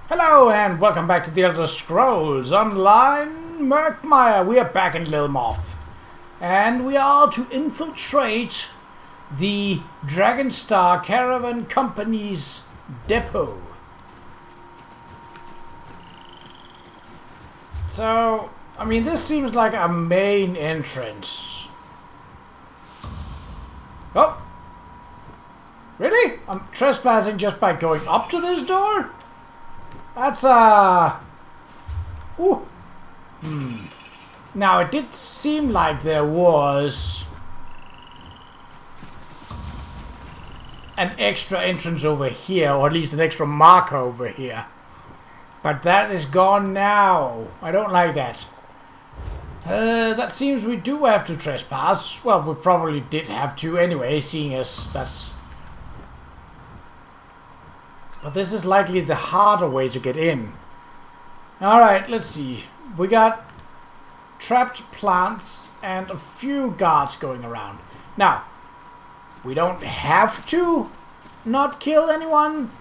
Hello and welcome back to the Elder Scrolls Online Murkmire. We are back in Lilmoth and we are to infiltrate the Dragonstar Caravan Company's depot. So, I mean, this seems like a main entrance. Oh! Really? I'm trespassing just by going up to this door? That's, ooh. Now, it did seem like there was an extra entrance over here, or at least an extra marker over here. But that is gone now. I don't like that. That seems we do have to trespass. Well, we probably did have to anyway, seeing as that's... But this is likely the harder way to get in. Alright, let's see. We got trapped plants and a few guards going around. Now, we don't have to not kill anyone.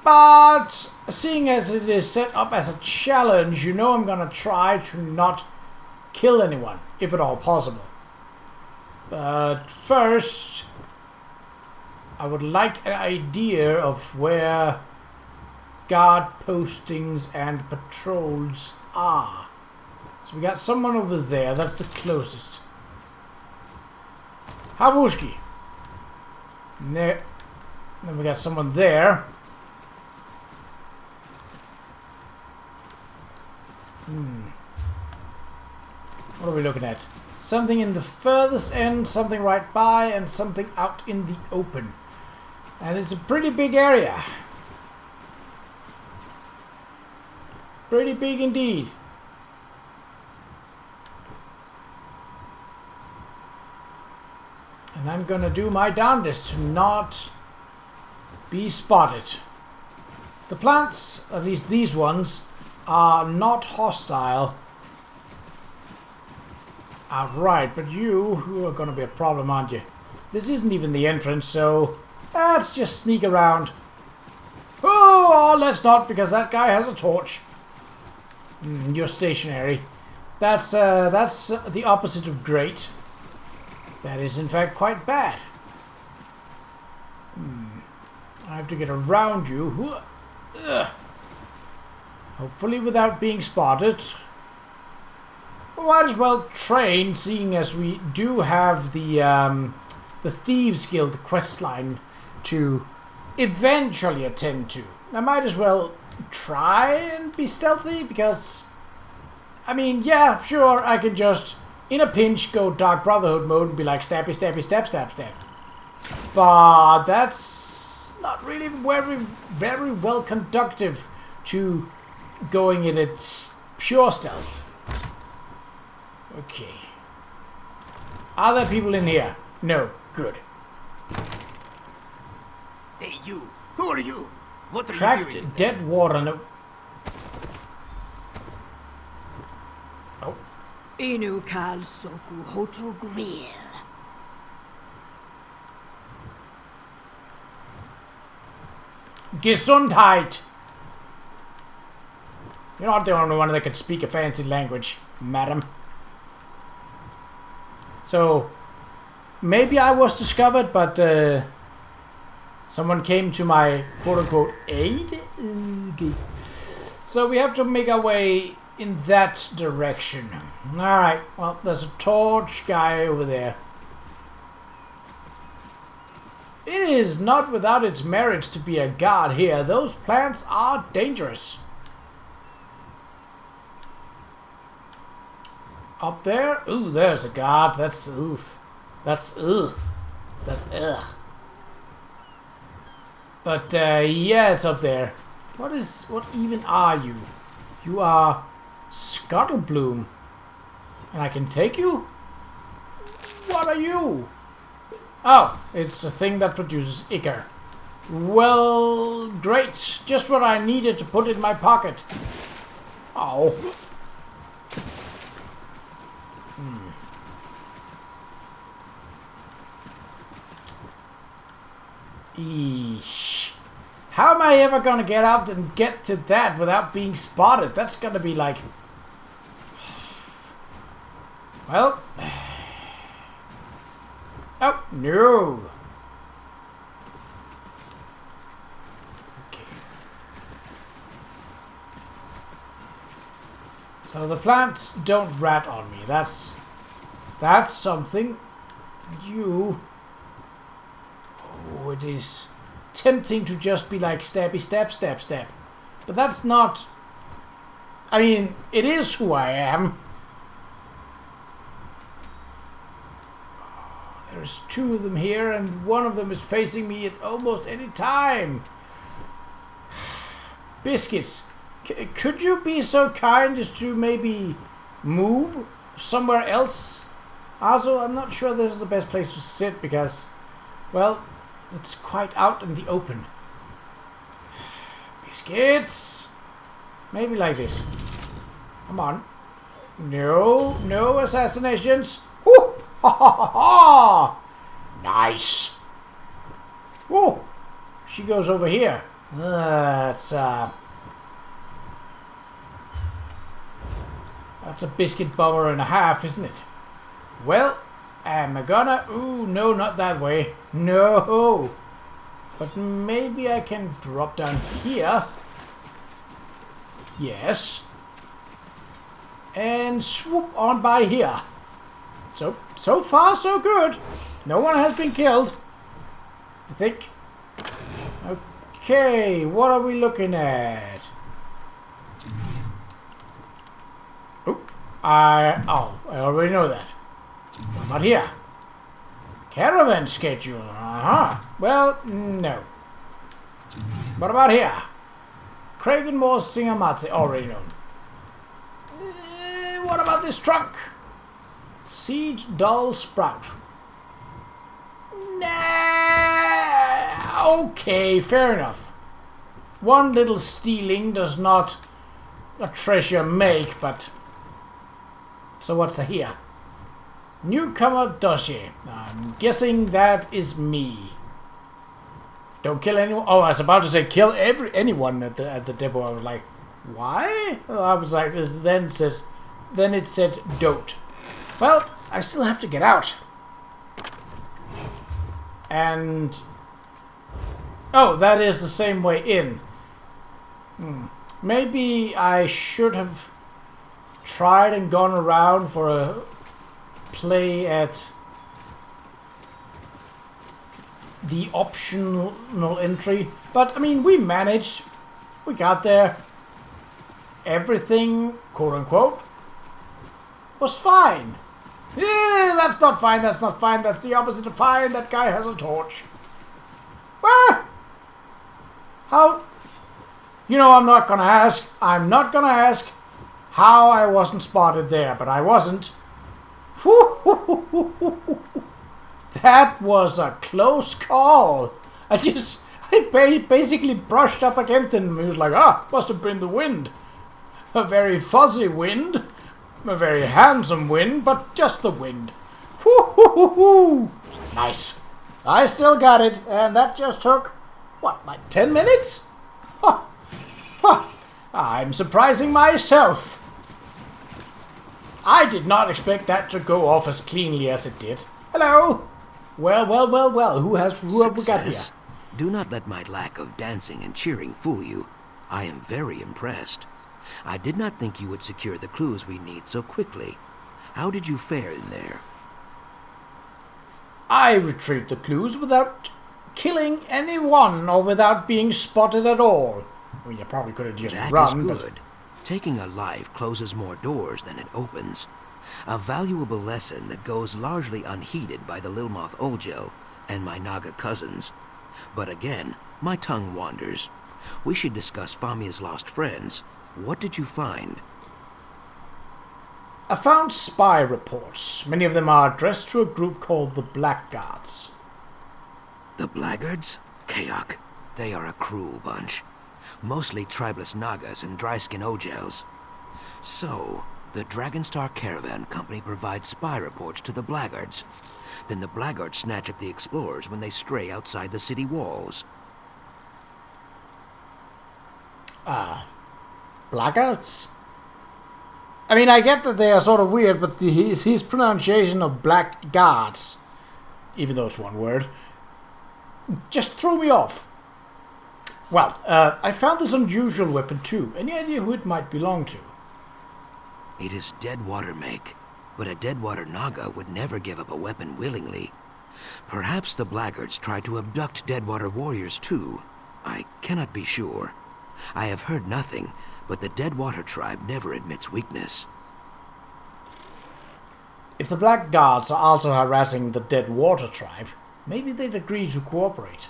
But seeing as it is set up as a challenge, you know I'm gonna try to not kill anyone, if at all possible. But first, I would like an idea of where guard postings and patrols are. So we got someone over there, that's the closest. Habushki. Then we got someone there. What are we looking at? Something in the furthest end, something right by, and something out in the open. And it's a pretty big area. Pretty big indeed. And I'm gonna do my darndest to not be spotted. The plants, at least these ones, are not hostile. Right, but you are gonna be a problem, aren't you? This isn't even the entrance, so let's just sneak around. Oh, let's not, because that guy has a torch. You're stationary. That's the opposite of great. That is, in fact, quite bad. I have to get around you. Hopefully without being spotted. We might as well train, seeing as we do have the Thieves Guild quest line to eventually attend to. I might as well try and be stealthy, because, I mean, yeah, sure, I can just, in a pinch, go Dark Brotherhood mode and be like, stabby, stabby, stab, stab, stab. But that's not really very well conductive to going in its pure stealth. Okay. Are there people in here? No. Good. Hey, you! Who are you? What are you Tracked doing? dead water. No. Oh. Inu kal soku hoto grill. Gesundheit. You're not the only one that can speak a fancy language, madam. So, maybe I was discovered, but someone came to my quote-unquote aid. Okay. So we have to make our way in that direction. Alright, well, there's a torch guy over there. It is not without its merits to be a guard here. Those plants are dangerous. Up there? Ooh, there's a guard. That's oof. That's ugh. That's ugh. But yeah, it's up there. What even are you? You are Scuttlebloom. And I can take you? What are you? Oh, it's a thing that produces ichor. Well, great. Just what I needed to put in my pocket. Oh. Eesh. How am I ever gonna get out and get to that without being spotted? That's gonna be like... Well... Oh, no! Okay. So the plants don't rat on me. That's something. You... Oh, it is... tempting to just be like stabby stab stab stab, but that's not. I mean, it is who I am. There's two of them here, and one of them is facing me at almost any time. Biscuits, could you be so kind as to maybe move somewhere else? Also, I'm not sure this is the best place to sit because, well, it's quite out in the open. Biscuits! Maybe like this. Come on. No, no assassinations. Woo! Ha ha ha ha! Nice. Woo! She goes over here. That's a biscuit bomber and a half, isn't it? Well, am I gonna... Ooh, no, not that way. No! But maybe I can drop down here. Yes. And swoop on by here. So far, so good. No one has been killed, I think. Okay, what are we looking at? Oh, I already know that. What about here? Caravan schedule. Well, no. What about here? Kragenmoor Singamatse. Already known. What about this trunk? Seed dull sprout. Nah. Okay, fair enough. One little stealing does not a treasure make, but... So what's here? Newcomer dossier. I'm guessing that is me. Don't kill anyone. Oh, I was about to say kill anyone at the depot. I was like, why? I was like, then it said don't. Well, I still have to get out. And oh, that is the same way in. Maybe I should have tried and gone around for a play at the optional entry, but I mean, we managed. We got there. Everything, quote unquote, was fine. Yeah, that's not fine. That's not fine. That's the opposite of fine. That guy has a torch. Ah! How? You know, I'm not gonna ask. I'm not gonna ask how I wasn't spotted there, but I wasn't. That was a close call. I basically brushed up against him. He was like, must have been the wind. A very fuzzy wind. A very handsome wind, but just the wind. Nice. I still got it, and that just took, what, like 10 minutes? I'm surprising myself. I did not expect that to go off as cleanly as it did. Hello. Well. Who have we got here? Do not let my lack of dancing and cheering fool you. I am very impressed. I did not think you would secure the clues we need so quickly. How did you fare in there? I retrieved the clues without killing anyone or without being spotted at all. Well, you probably could have just run. That is good. Taking a life closes more doors than it opens. A valuable lesson that goes largely unheeded by the Lilmoth Oljel and my Naga cousins. But again, my tongue wanders. We should discuss Famia's lost friends. What did you find? I found spy reports. Many of them are addressed to a group called the Blackguards. The Blackguards? Qa'Rajh. They are a cruel bunch. Mostly tribeless Nagas and dry-skin Ojels. So, the Dragonstar Caravan Company provides spy reports to the Blackguards. Then the Blackguards snatch up the explorers when they stray outside the city walls. Blackouts? I mean, I get that they are sort of weird, but his pronunciation of blackguards, even though it's one word, just threw me off. Well, I found this unusual weapon too. Any idea who it might belong to? It is Deadwater make, but a Deadwater Naga would never give up a weapon willingly. Perhaps the blackguards tried to abduct Deadwater warriors too. I cannot be sure. I have heard nothing, but the Deadwater tribe never admits weakness. If the blackguards are also harassing the Deadwater tribe, maybe they'd agree to cooperate.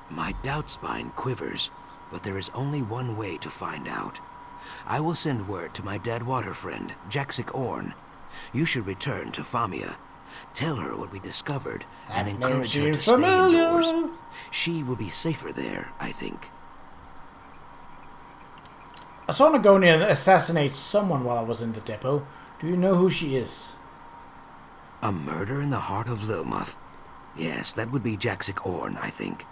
My doubt spine quivers, but there is only one way to find out. I will send word to my Deadwater friend, Jaxic Orn. You should return to Famia. Tell her what we discovered and encourage her to stay indoors. She will be safer there, I think. I saw Nagonian assassinate someone while I was in the depot. Do you know who she is? A murder in the heart of Lilmoth? Yes, that would be Jaxic Orn, I think.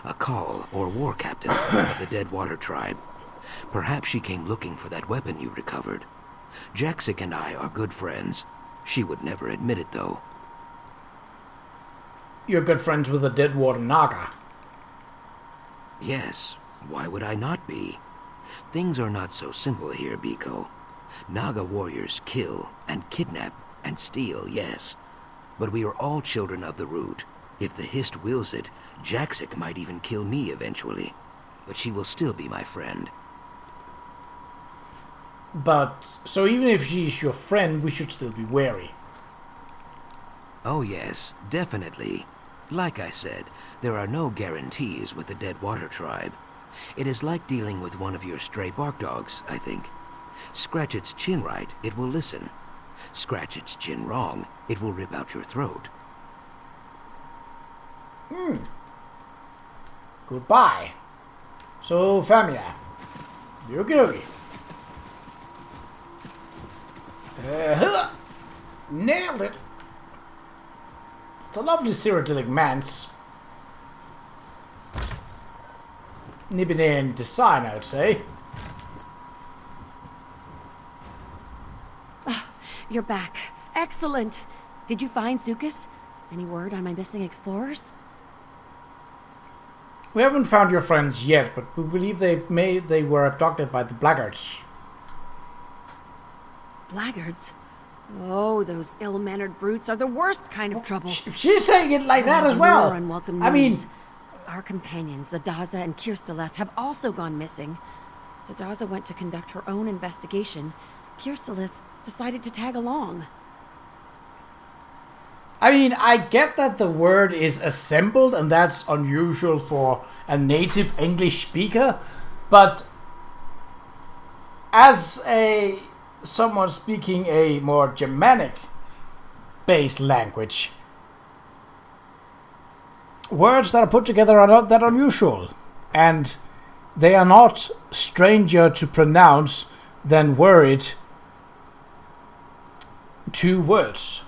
A call or war captain of the Deadwater tribe. Perhaps she came looking for that weapon you recovered. Jaxic and I are good friends. She would never admit it, though. You're good friends with the Deadwater Naga. Yes, why would I not be? Things are not so simple here, Biko. Naga warriors kill and kidnap and steal, yes. But we are all children of the root. If the Hist wills it, Jaxic might even kill me eventually. But she will still be my friend. But, so even if she's your friend, we should still be wary. Oh yes, definitely. Like I said, there are no guarantees with the Deadwater tribe. It is like dealing with one of your stray bark dogs, I think. Scratch its chin right, it will listen. Scratch its chin wrong, it will rip out your throat. Goodbye. So, Famia. Yogi. Nailed it. It's a lovely cyrodiilic manse. Nibbinean design, I would say. You're back. Excellent. Did you find Zukas? Any word on my missing explorers? We haven't found your friends yet, but we believe they were abducted by the blackguards. Blackguards? Oh, those ill-mannered brutes are the worst kind of trouble. She's saying it like that as well. More unwelcome I mean, news. Our companions, Zadaza and Kirsteleth, have also gone missing. Zadaza went to conduct her own investigation. Kirsteleth decided to tag along. I mean, I get that the word is assembled, and that's unusual for a native English speaker, but as someone speaking a more Germanic-based language, words that are put together are not that unusual, and they are not stranger to pronounce than were it two words.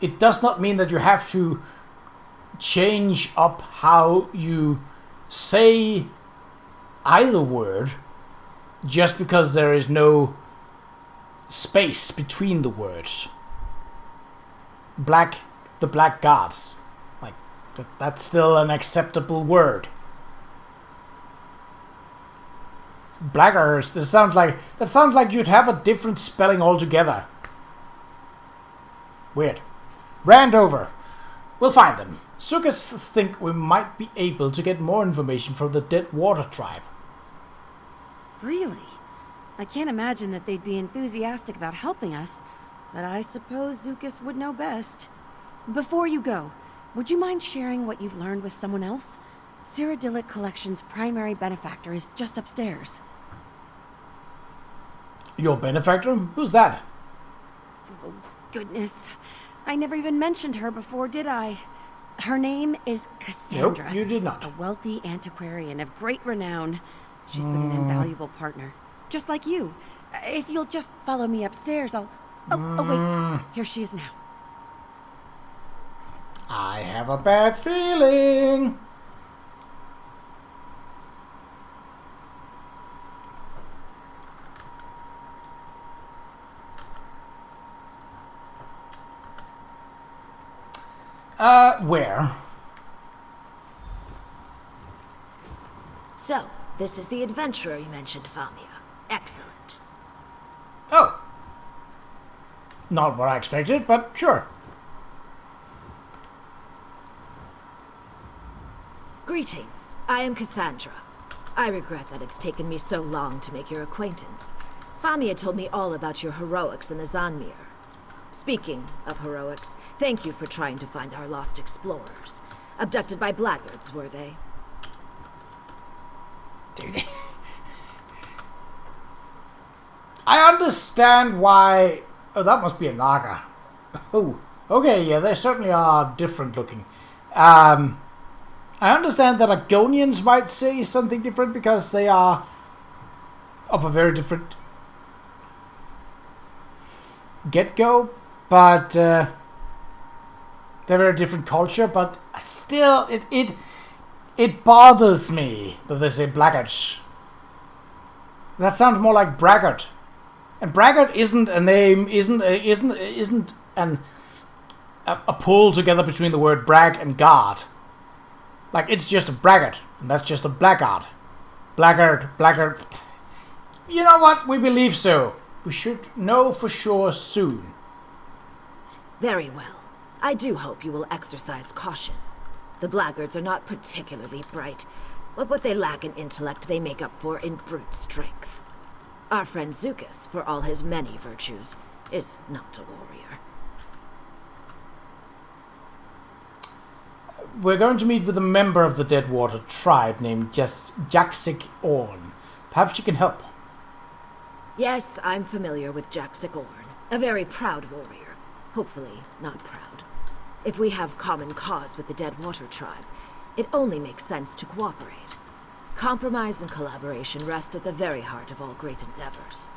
It does not mean that you have to change up how you say either word just because there is no space between the words. The black gods. Like, that's still an acceptable word. Blackguards, that sounds like you'd have a different spelling altogether. Weird. Rand over. We'll find them. Zukas think we might be able to get more information from the Deadwater tribe. Really? I can't imagine that they'd be enthusiastic about helping us, but I suppose Zukas would know best. Before you go, would you mind sharing what you've learned with someone else? Cyrodiilic Collection's primary benefactor is just upstairs. Your benefactor? Who's that? Oh, goodness. I never even mentioned her before, did I? Her name is Cassandra. Nope, you did not. A wealthy antiquarian of great renown. She's been an invaluable partner. Just like you. If you'll just follow me upstairs, I'll... Oh, wait. Here she is now. I have a bad feeling. Where? So, this is the adventurer you mentioned, Famia. Excellent. Oh. Not what I expected, but sure. Greetings. I am Cassandra. I regret that it's taken me so long to make your acquaintance. Famia told me all about your heroics in the Zanmir. Speaking of heroics, thank you for trying to find our lost explorers. Abducted by blackguards, were they? I understand why... Oh, that must be a Naga. Oh, okay, yeah, they certainly are different looking. I understand that Argonians might say something different because they are of a very different get-go, but they're a very different culture, but still, it bothers me that they say blackguards. That sounds more like braggart. And braggart isn't a name, isn't a pull together between the word brag and guard. Like, it's just a braggart, and that's just a blackguard. Blackguard. You know what? We believe so. We should know for sure soon. Very well. I do hope you will exercise caution. The blackguards are not particularly bright, but what they lack in intellect they make up for in brute strength. Our friend Zukas, for all his many virtues, is not a warrior. We're going to meet with a member of the Deadwater tribe named Jaksik Orn. Perhaps you can help. Yes, I'm familiar with Jaksik Orn, a very proud warrior. Hopefully, not proud. If we have common cause with the Deadwater tribe, it only makes sense to cooperate. Compromise and collaboration rest at the very heart of all great endeavors.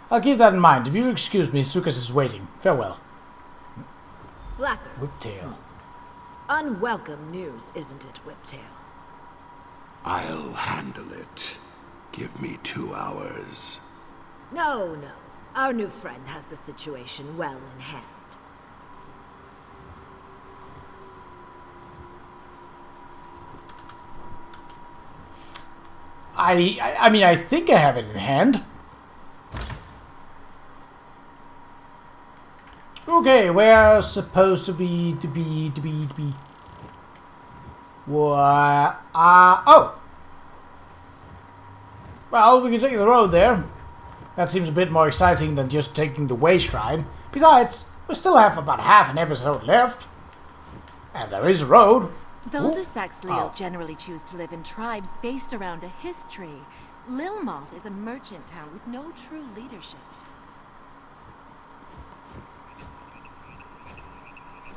I'll keep that in mind. If you'll excuse me, Sukas is waiting. Farewell. Blackguards. Whiptail. Unwelcome news, isn't it, Whiptail? I'll handle it. Give me 2 hours. No. Our new friend has the situation well in hand. I mean, I think I have it in hand. Okay, we're supposed to be. What? Oh! Well, we can take the road there. That seems a bit more exciting than just taking the way shrine. Besides, we still have about half an episode left. And there is a road. Though the Saxhleel generally choose to live in tribes based around a history, Lilmoth is a merchant town with no true leadership.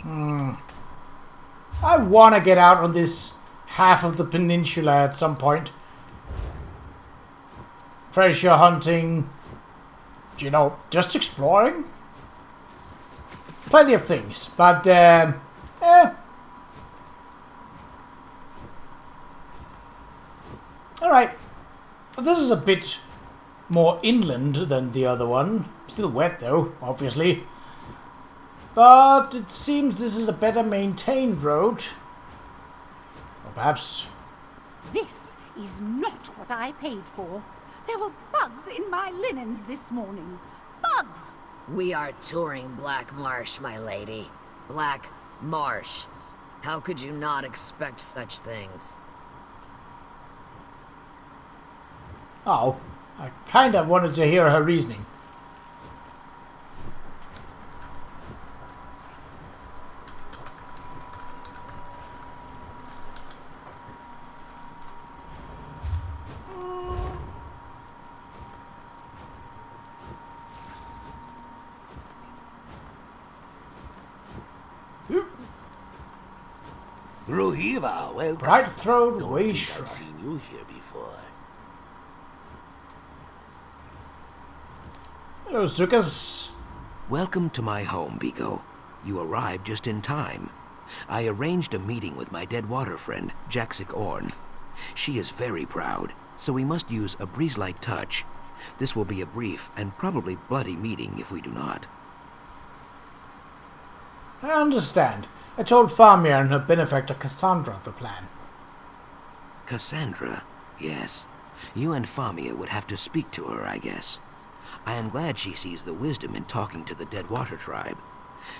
I want to get out on this half of the peninsula at some point. Treasure hunting. You know, just exploring. Plenty of things, but Alright, this is a bit more inland than the other one. Still wet though, obviously. But it seems this is a better maintained road. Or perhaps... This is not what I paid for. There were bugs in my linens this morning. Bugs! We are touring Black Marsh, my lady. Black Marsh. How could you not expect such things? Oh, I kind of wanted to hear her reasoning. Rohiva, welcome. Bright-throat Don't way think shrine. I've seen you here before. Hello, Zukas. Welcome to my home, Biko. You arrived just in time. I arranged a meeting with my Deadwater friend, Jaksik Orn. She is very proud, so we must use a breeze-like touch. This will be a brief and probably bloody meeting if we do not. I understand. I told Famia and her benefactor Cassandra the plan. Cassandra? Yes. You and Famia would have to speak to her, I guess. I am glad she sees the wisdom in talking to the Deadwater tribe.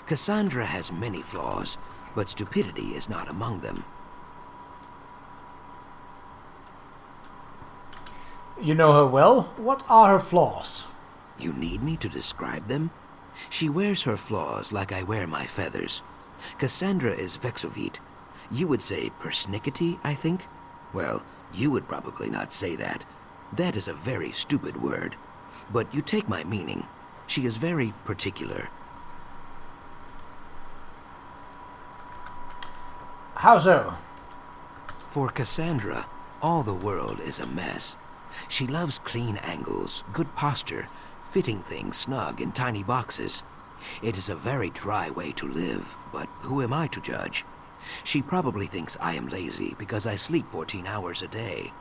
Cassandra has many flaws, but stupidity is not among them. You know her well? What are her flaws? You need me to describe them? She wears her flaws like I wear my feathers. Cassandra is vexovite. You would say persnickety, I think? Well, you would probably not say that. That is a very stupid word. But you take my meaning. She is very particular. How so? For Cassandra, all the world is a mess. She loves clean angles, good posture, fitting things snug in tiny boxes. It is a very dry way to live, but who am I to judge? She probably thinks I am lazy because I sleep 14 hours a day.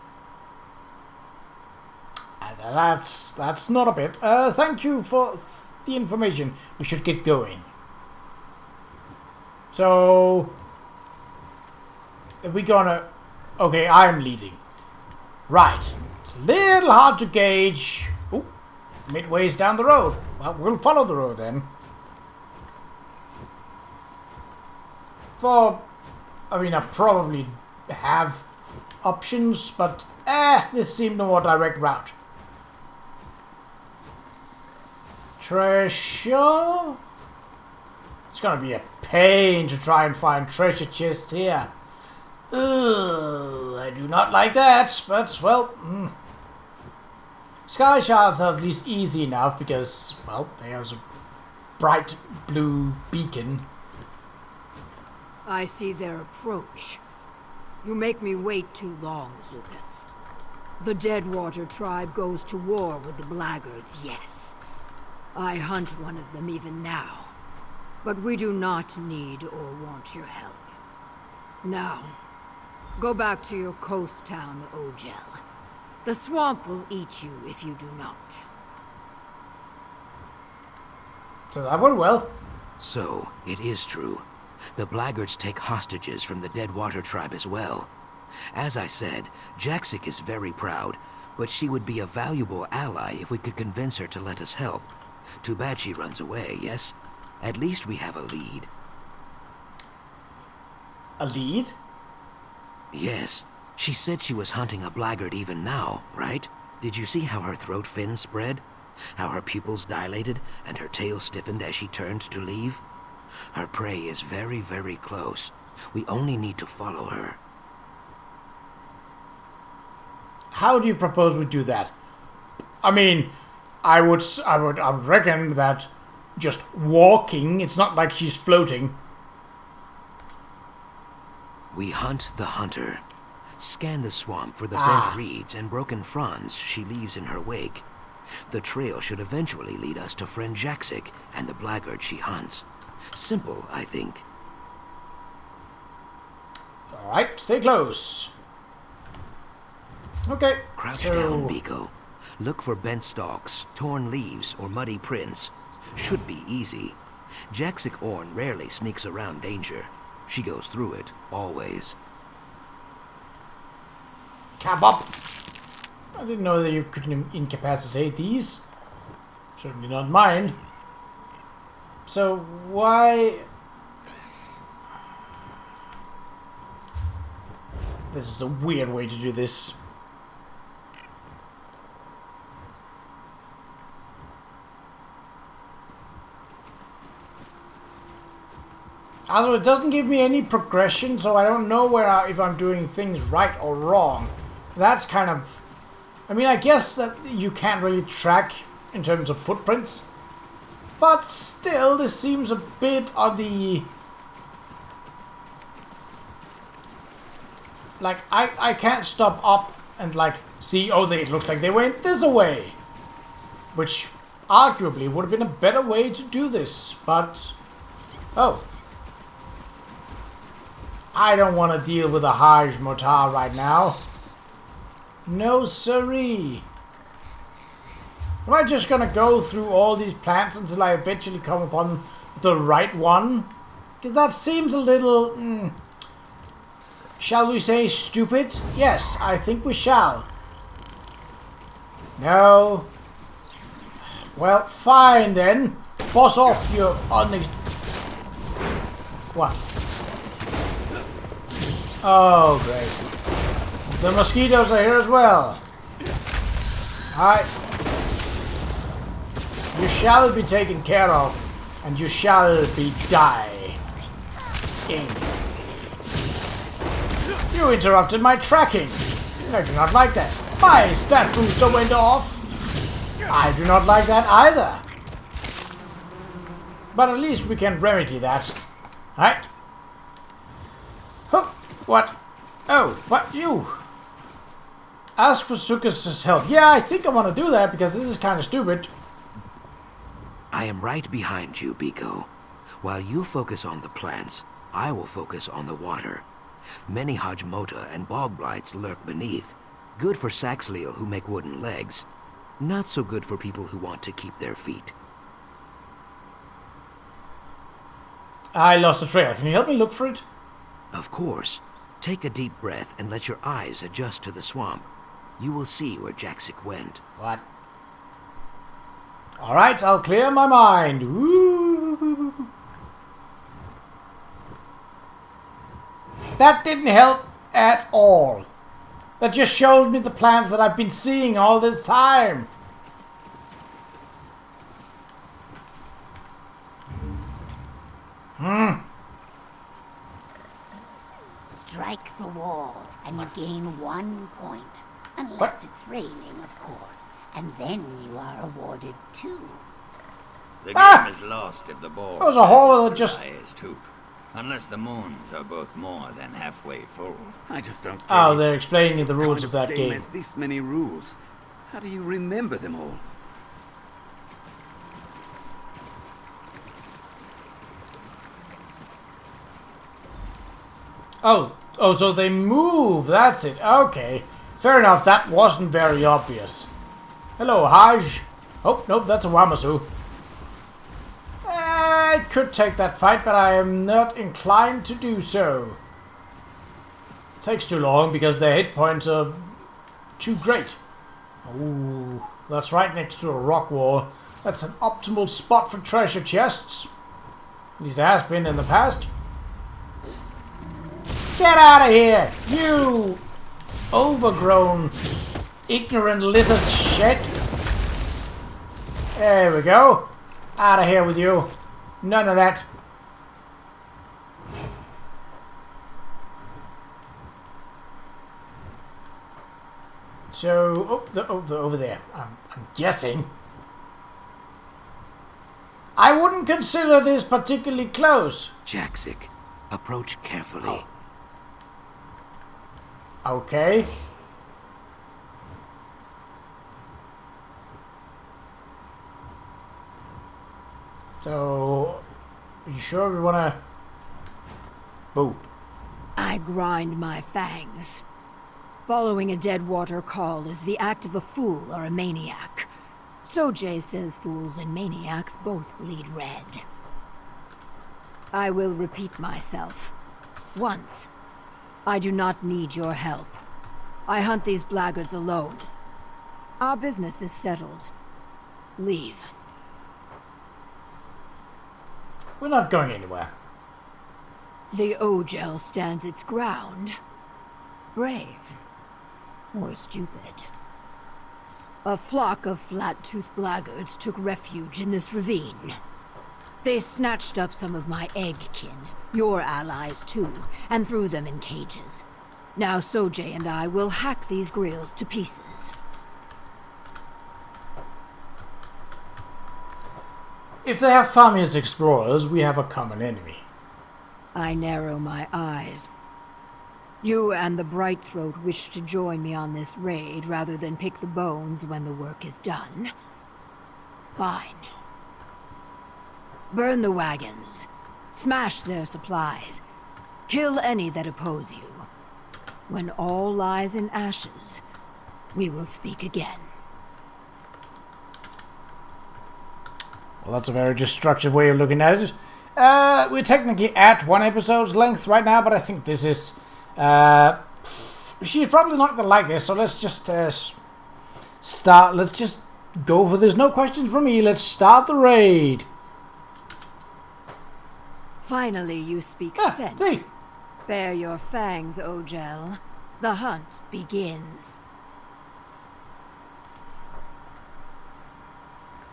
That's not a bit. Thank you for the information. We should get going. So, are we gonna... Okay, I'm leading. Right. It's a little hard to gauge. Ooh, midway's down the road. Well, we'll follow the road then. I probably have options, but this seemed a more direct route. Treasure? It's gonna be a pain to try and find treasure chests here. Ugh, I do not like that, but, well... Sky shards are at least easy enough because, well, there's a bright blue beacon. I see their approach. You make me wait too long, Zucus. The Deadwater tribe goes to war with the Blackguards, yes. I hunt one of them even now. But we do not need or want your help. Now, go back to your coast town, Ojel. The swamp will eat you if you do not. So that went well. So, it is true. The Blackguards take hostages from the Deadwater tribe as well. As I said, Jaxic is very proud, but she would be a valuable ally if we could convince her to let us help. Too bad she runs away, yes? At least we have a lead. A lead? Yes. She said she was hunting a Blackguard even now, right? Did you see how her throat fins spread? How her pupils dilated and her tail stiffened as she turned to leave? Her prey is very, very close. We only need to follow her. How do you propose we do that? I mean, I would reckon that just walking, it's not like she's floating. We hunt the hunter. Scan the swamp for the bent reeds and broken fronds she leaves in her wake. The trail should eventually lead us to friend Jaxic and the Blackguard she hunts. Simple, I think. Alright, stay close. Okay. Crouch down, Biko. Look for bent stalks, torn leaves, or muddy prints. Should be easy. Jaxic Orn rarely sneaks around danger. She goes through it, always. Cap up. I didn't know that you could incapacitate these. Certainly not mine. So why... This is a weird way to do this. Also, it doesn't give me any progression, so I don't know if I'm doing things right or wrong. That's kind of... I mean, I guess that you can't really track in terms of footprints. But still, this seems a bit on the... Like, I can't stop up and, like, see, oh, it looks like they went this way. Which, arguably, would have been a better way to do this, but... Oh. I don't want to deal with a Hajj Motar right now. No siree. Am I just gonna go through all these plants until I eventually come upon the right one? Because that seems a little, shall we say stupid? Yes, I think we shall. No. Well, fine then. Boss off your What? Oh, great. The mosquitoes are here as well. Alright. You shall be taken care of, and you shall be dying. You interrupted my tracking. I do not like that. My stat booster went off. I do not like that either. But at least we can remedy that. Alright. Oh, what? Oh, what? You? Ask for Zuckuss' help. Yeah, I think I want to do that because this is kind of stupid. I am right behind you, Biko. While you focus on the plants, I will focus on the water. Many Hajmota and bog blights lurk beneath. Good for Saxhleel who make wooden legs. Not so good for people who want to keep their feet. I lost a trail. Can you help me look for it? Of course. Take a deep breath and let your eyes adjust to the swamp. You will see where Jaxic went. What? Alright, I'll clear my mind. Ooh. That didn't help at all. That just shows me the plants that I've been seeing all this time. Strike the wall, and you gain 1 point. Unless What? it's raining, of course. And then you are awarded 2. The Ah! game is lost if the ball That was a hole that passes just... the highest hoop. Unless the moons are both more than halfway full. I just don't get Oh, it. they're explaining the What rules kind of that game. has this many rules? How do you remember them all? Oh, so they move. That's it. Okay. Fair enough. That wasn't very obvious. Hello, Haj. Oh, nope, that's a Wamasu. I could take that fight, but I am not inclined to do so. Takes too long because their hit points are too great. Ooh, that's right next to a rock wall. That's an optimal spot for treasure chests. At least it has been in the past. Get out of here, you overgrown, ignorant lizard shit. There we go. Out of here with you. None of that. So, over there. I'm guessing. I wouldn't consider this particularly close. Jaxic, approach carefully. Okay. So, are you sure we want to... Boo. I grind my fangs. Following a Deadwater call is the act of a fool or a maniac. Sojay says fools and maniacs both bleed red. I will repeat myself. Once. I do not need your help. I hunt these blackguards alone. Our business is settled. Leave. We're not going anywhere. The Ogel stands its ground. Brave. Or stupid. A flock of flat-toothed blackguards took refuge in this ravine. They snatched up some of my egg-kin, your allies too, and threw them in cages. Now Sojay and I will hack these grills to pieces. If they have fun as explorers, we have a common enemy. I narrow my eyes. You and the Brightthroat wish to join me on this raid rather than pick the bones when the work is done. Fine. Burn the wagons. Smash their supplies. Kill any that oppose you. When all lies in ashes, we will speak again. Well, that's a very destructive way of looking at it. We're technically at 1 episode's length right now, but I think this is... she's probably not going to like this, so let's just start. Let's just go for this. No questions from me. Let's start the raid. Finally, you speak sense. See? Bare your fangs, Ojel. The hunt begins.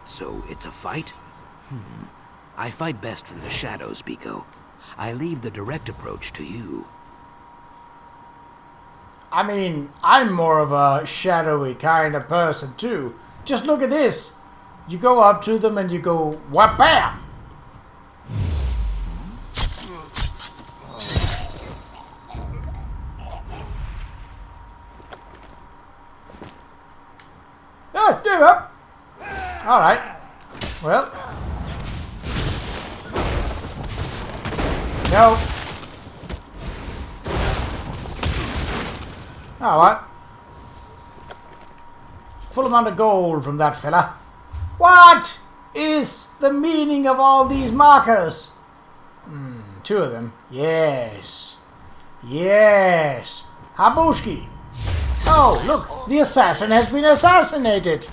So it's a fight? I fight best from the shadows, Biko. I leave the direct approach to you. I mean, I'm more of a shadowy kind of person too. Just look at this. You go up to them and you go, whap-bam! Oh, give up! Alright. Well. No. Alright. Full amount of gold from that fella. What is the meaning of all these markers? 2 of them. Yes. Yes. Habushki. Oh, look. The assassin has been assassinated.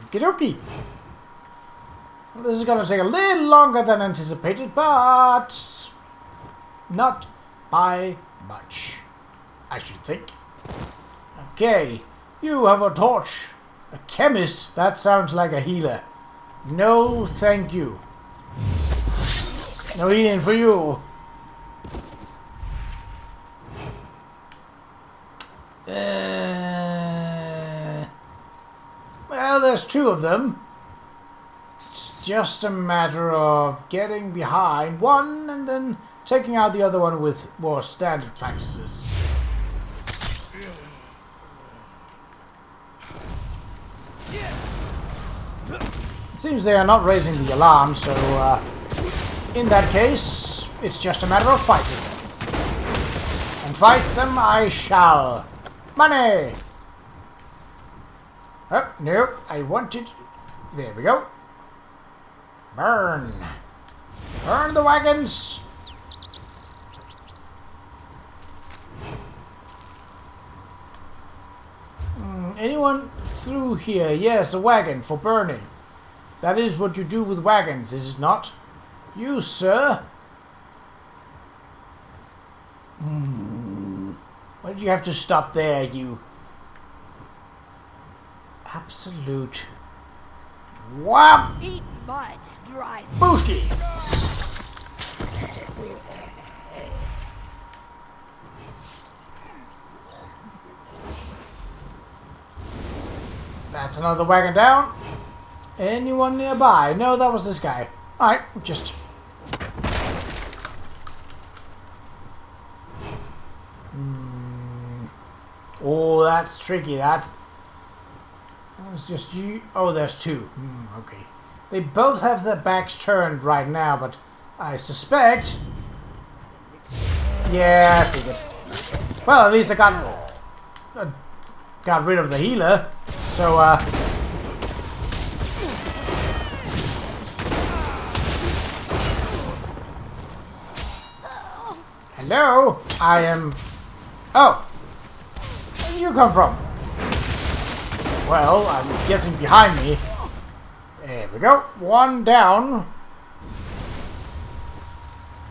Okie dokie. Well, this is going to take a little longer than anticipated, but not by much, I should think. Okay, you have a torch. A chemist? That sounds like a healer. No, thank you. No healing for you. Well, there's 2 of them. It's just a matter of getting behind one and then taking out the other one with more standard practices. It seems they are not raising the alarm, so in that case, it's just a matter of fighting them. And fight them I shall. Money! Oh, no, I wanted... There we go. Burn. Burn the wagons. Anyone through here? Yes, a wagon for burning. That is what you do with wagons, is it not? You, sir? Why did you have to stop there, you... Absolute... Whap! Eat mud, dry... Booski! That's another wagon down. Anyone nearby? No, that was this guy. Alright, just... Oh, that's tricky, that. It's just you... Oh, there's 2. Okay. They both have their backs turned right now, but I suspect... Yeah, I figured. Well, at least I got rid of the healer. So, Hello? I am... Oh! Where did you come from? Well, I'm guessing behind me. There we go. 1 down.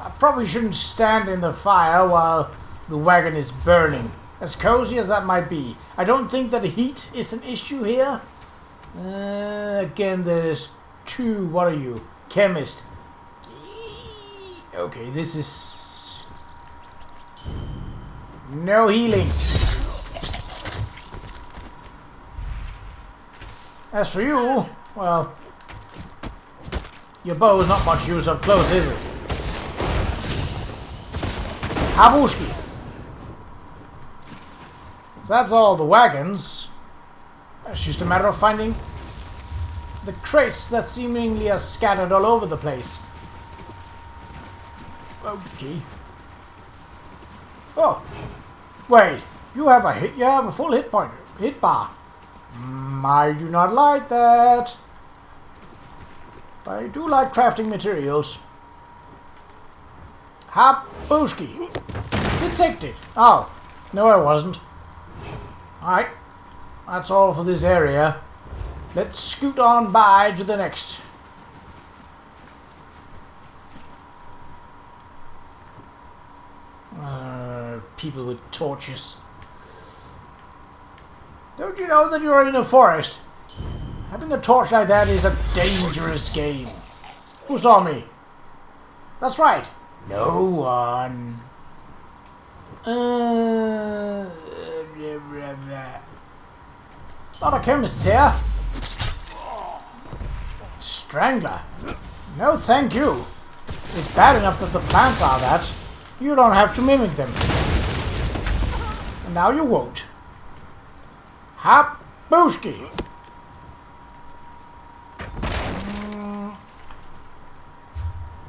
I probably shouldn't stand in the fire while the wagon is burning. As cozy as that might be. I don't think that heat is an issue here. Again, there's 2. What are you? Chemist. Okay, this is... No healing. As for you, well... Your bow is not much use up close, is it? Habushki. That's all the wagons. It's just a matter of finding the crates that seemingly are scattered all over the place. Okay. Oh, wait. You have a full hit point. Hit bar. I do not like that. But I do like crafting materials. Habushki. Detected. Oh, no I wasn't. Alright. That's all for this area. Let's scoot on by to the next. People with torches. Don't you know that you're in a forest? Having a torch like that is a dangerous game. Who saw me? That's right. No one. Not a chemist here. Strangler. No thank you. It's bad enough that the plants are that. You don't have to mimic them. And now you won't. Habushki.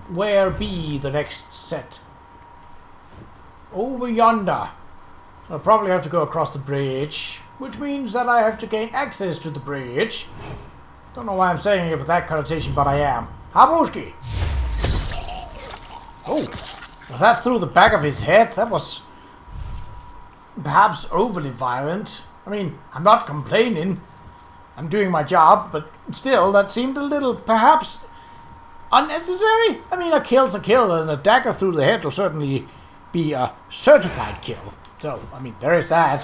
Where be the next set? Over yonder. I'll probably have to go across the bridge, which means that I have to gain access to the bridge. Don't know why I'm saying it with that connotation, but I am. Habushki. Oh, was that through the back of his head? That was perhaps overly violent. I mean, I'm not complaining. I'm doing my job, but still, that seemed a little, perhaps, unnecessary. I mean, a kill's a kill, and a dagger through the head will certainly be a certified kill. So, I mean, there is that.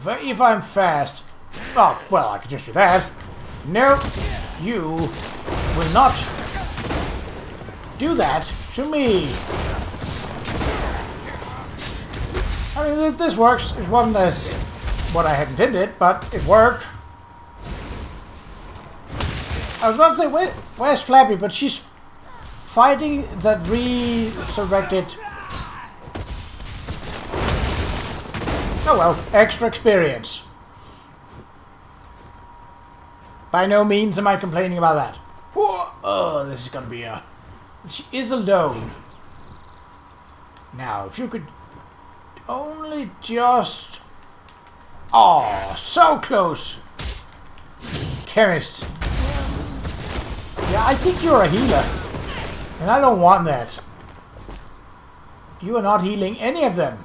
If I'm fast... Oh, well, I could just do that. No, you will not do that to me. I mean, this works. It wasn't as what I had intended, but it worked. I was about to say, where's Flappy? But she's fighting that resurrected... Oh well, extra experience. By no means am I complaining about that. Oh, this is gonna be a... She is alone. Now, if you could only just... Oh, so close. Chemist. Yeah, I think you're a healer. And I don't want that. You are not healing any of them.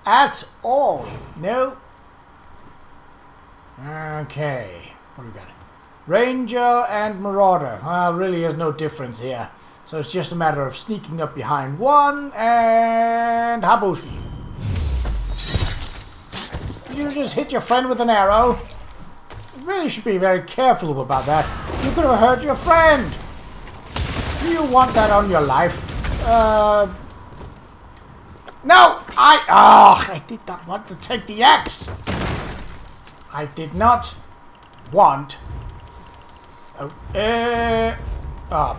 At all. No. Okay. What do we got? Ranger and Marauder. Well, really is no difference here. So it's just a matter of sneaking up behind one and Habushki. You just hit your friend with an arrow. You really should be very careful about that. You could have hurt your friend. Do you want that on your life? No! I did not want to take the axe. I did not want...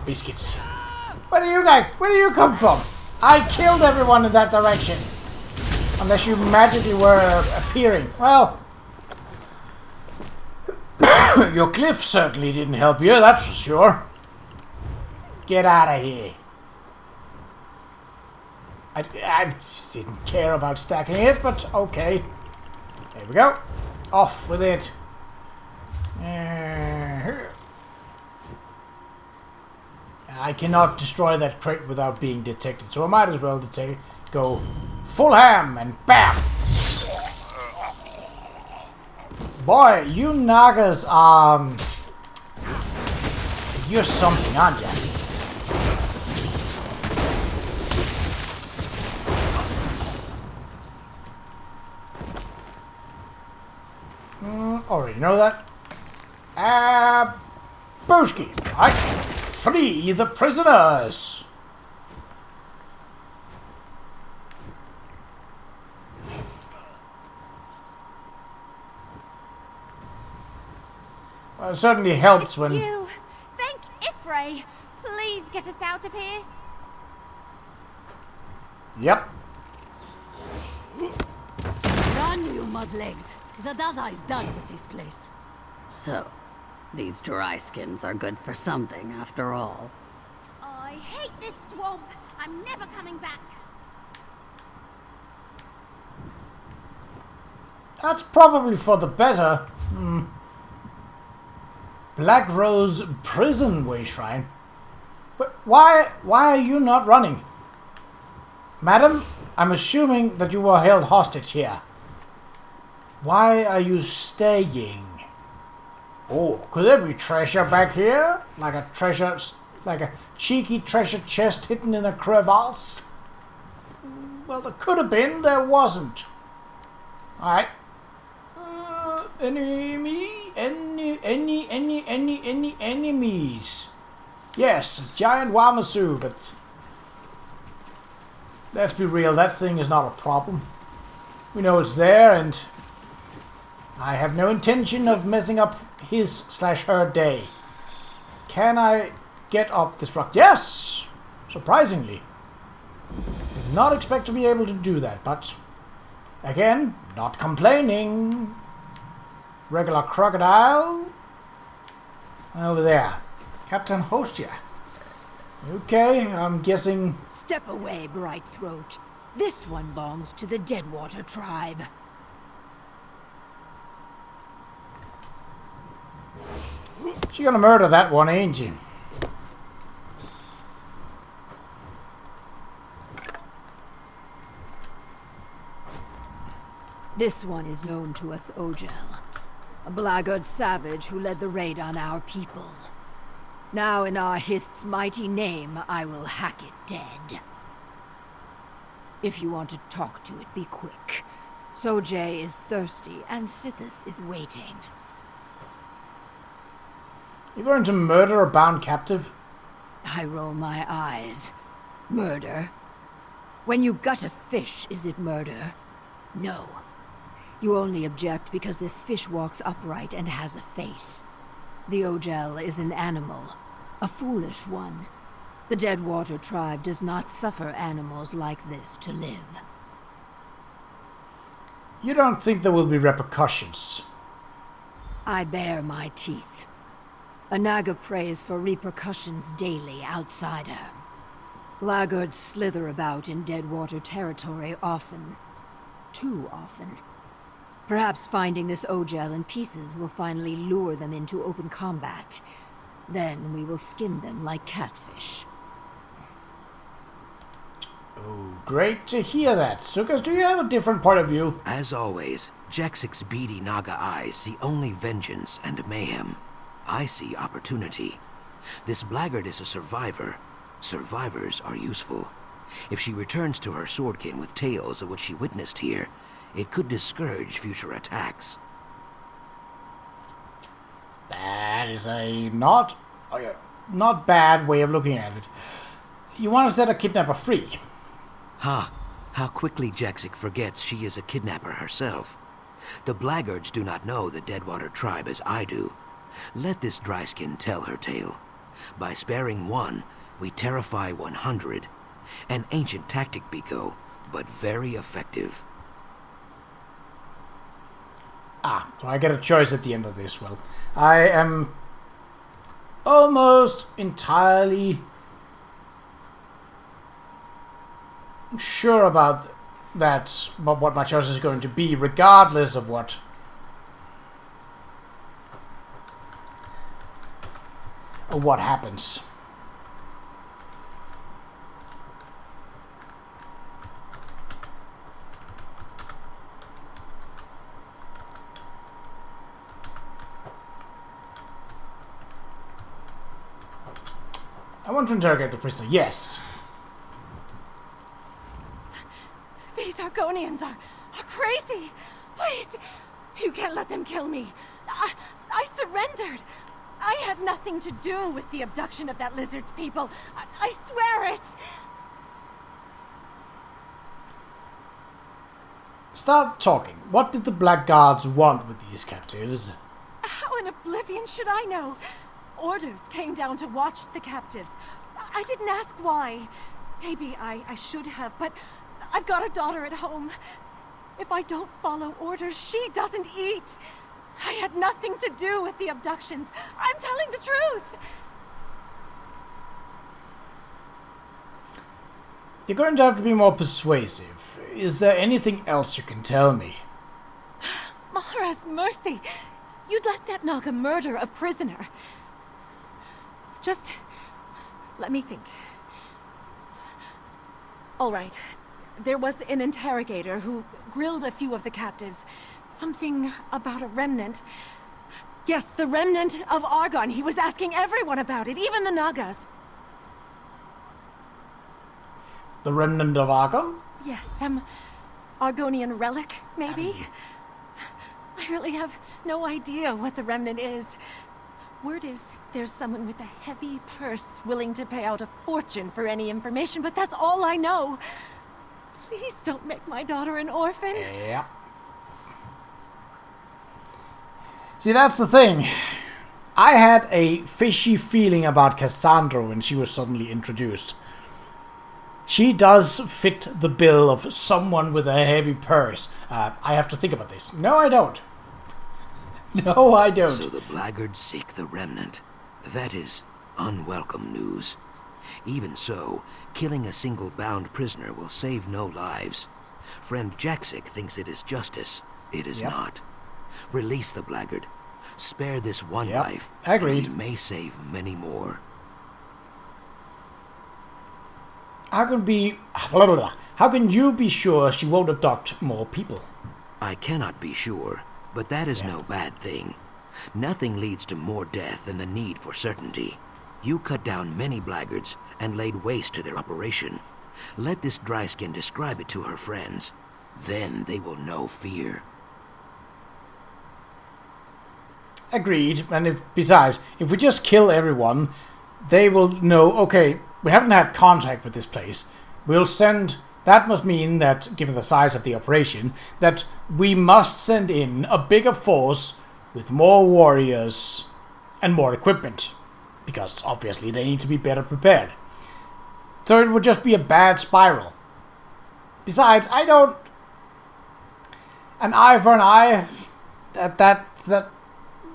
biscuits. Where do you come from? I killed everyone in that direction. Unless you magically were appearing. Well... your cliff certainly didn't help you, that's for sure. Get out of here. I didn't care about stacking it, but okay. There we go. Off with it. I cannot destroy that crate without being detected, so I might as well go full ham and bam! Boy, you Nagas are... you're something, aren't you? Already know that. Boshki, right? Free the prisoners! Well, it certainly helps it's when... you! Thank Ifray! Please get us out of here! Yep. Run, you mudlegs! Zadazai's done with this place. So, these dry skins are good for something after all. I hate this swamp! I'm never coming back! That's probably for the better. Black Rose Prison Way Shrine. But why are you not running? Madam, I'm assuming that you were held hostage here. Why are you staying? Oh, could there be treasure back here? Like a cheeky treasure chest hidden in a crevasse? Well, there could have been, there wasn't. Alright. Any enemies? Yes, a giant Wamasu, but let's be real, that thing is not a problem. We know it's there, and I have no intention of messing up his/her day. Can I get up this rock? Yes! Surprisingly. Did not expect to be able to do that, but again, not complaining. Regular crocodile. Over there. Captain Hostia. Okay, I'm guessing... Step away, Bright Throat. This one belongs to the Deadwater tribe. She's gonna murder that one, ain't she? This one is known to us Ojel. A blackguard savage who led the raid on our people. Now in our Hist's mighty name, I will hack it dead. If you want to talk to it, be quick. Sojay is thirsty, and Sithis is waiting. You're going to murder a bound captive? I roll my eyes. Murder? When you gut a fish, is it murder? No. You only object because this fish walks upright and has a face. The Ojel is an animal. A foolish one. The Deadwater tribe does not suffer animals like this to live. You don't think there will be repercussions? I bare my teeth. A Naga prays for repercussions daily, outsider. Laggards slither about in Deadwater territory often. Too often. Perhaps finding this Ojel in pieces will finally lure them into open combat. Then we will skin them like catfish. Oh, great to hear that. Sukas, do you have a different point of view? As always, Jaxic's beady Naga eyes see only vengeance and mayhem. I see opportunity. This blackguard is a survivor. Survivors are useful. If she returns to her swordkin with tales of what she witnessed here, it could discourage future attacks. That is a not bad way of looking at it. You want to set a kidnapper free? Ha! How quickly Jaxic forgets she is a kidnapper herself. The blackguards do not know the Deadwater tribe as I do. Let this dryskin tell her tale. By sparing one, we terrify 100. An ancient tactic, Biko, but very effective. Ah, so I get a choice at the end of this. Well, I am almost entirely sure about that, but what my choice is going to be, regardless of what happens. I want to interrogate the prisoner, yes. These Argonians are crazy. Please, you can't let them kill me. I surrendered. I had nothing to do with the abduction of that lizard's people. I swear it. Start talking. What did the Blackguards want with these captives? How in oblivion should I know? Orders came down to watch the captives. I didn't ask why. Maybe I should have, but I've got a daughter at home. If I don't follow orders, she doesn't eat. I had nothing to do with the abductions. I'm telling the truth. You're going to have to be more persuasive. Is there anything else you can tell me? Qa'Rajh's mercy! You'd let that Naga murder a prisoner. Just... let me think. All right. There was an interrogator who grilled a few of the captives. Something about a remnant. Yes, the remnant of Argon. He was asking everyone about it, even the Nagas. The remnant of Argon? Yes, some Argonian relic, maybe? I really have no idea what the remnant is. Word is, there's someone with a heavy purse willing to pay out a fortune for any information, but that's all I know. Please don't make my daughter an orphan. Yeah. See, that's the thing. I had a fishy feeling about Cassandra when she was suddenly introduced. She does fit the bill of someone with a heavy purse. I have to think about this. No, I don't. No, I don't. So the blackguards seek the remnant. That is unwelcome news. Even so, killing a single bound prisoner will save no lives. Friend Jaxic thinks it is justice. It is not. Release the blackguard. Spare this one life. Agreed. It may save many more. How can you be sure she won't abduct more people? I cannot be sure, but that is no bad thing. Nothing leads to more death than the need for certainty. You cut down many blackguards and laid waste to their operation. Let this dryskin describe it to her friends. Then they will know fear. Agreed. And besides, if we just kill everyone, they will know, okay, we haven't had contact with this place. We'll send... That must mean that, given the size of the operation, that we must send in a bigger force with more warriors and more equipment. Because, obviously, they need to be better prepared. So it would just be a bad spiral. Besides, I don't... An eye for an eye, that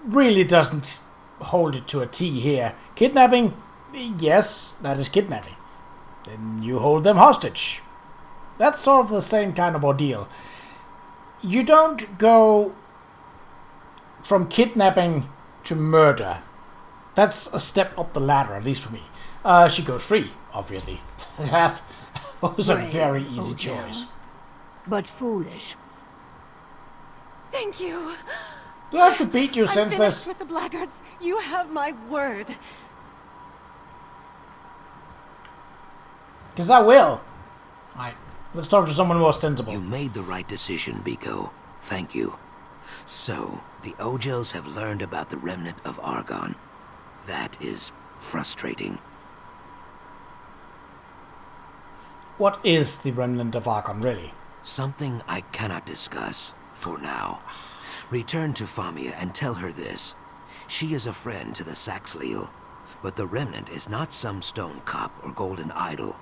really doesn't hold it to a T here. Kidnapping, yes, that is kidnapping. Then you hold them hostage. That's sort of the same kind of ordeal. You don't go from kidnapping to murder. That's a step up the ladder, at least for me. She goes free, obviously. That was a very easy choice. But foolish. Thank you. Do I have to beat you senseless? I'm finished with the blackguards. You have my word. Because I will. Alright, let's talk to someone more sensible. You made the right decision, Biko. Thank you. So, the Ojels have learned about the remnant of Argon. That is frustrating. What is the remnant of Argon, really? Something I cannot discuss, for now. Return to Famia and tell her this. She is a friend to the Saxleal, but the remnant is not some stone cup or golden idol.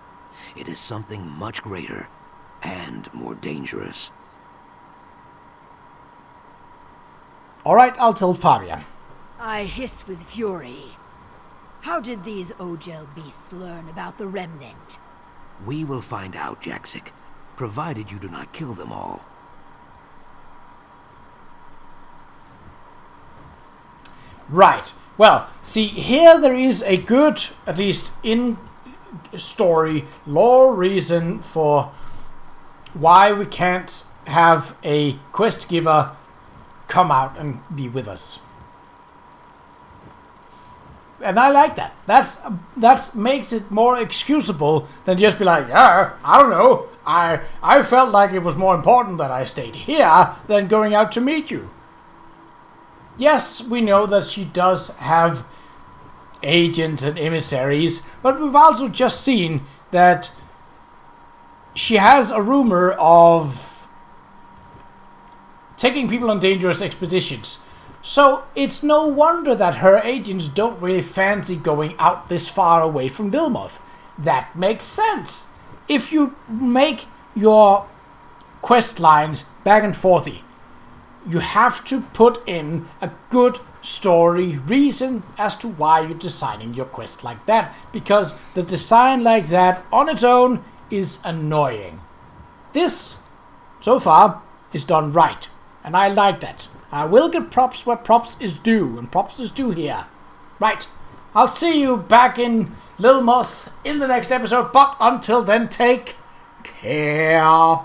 It is something much greater and more dangerous. Alright, I'll tell Fabia. I hiss with fury. How did these Ojel beasts learn about the remnant? We will find out, Jaxic, provided you do not kill them all. Right. Well, see, here there is a good, at least in story, lore reason for why we can't have a quest giver come out and be with us. And I like that. That's makes it more excusable than just be like, yeah, I don't know. I felt like it was more important that I stayed here than going out to meet you. Yes, we know that she does have agents and emissaries, but we've also just seen that she has a rumor of taking people on dangerous expeditions. So it's no wonder that her agents don't really fancy going out this far away from Dilmoth. That makes sense. If you make your quest lines back and forthy, you have to put in a good story reason as to why you're designing your quest like that, because the design like that on its own is annoying. This, so far, is done right, and I like that. I will get props where props is due, and props is due here. Right. I'll see you back in Lilmoth in the next episode, but until then, take care.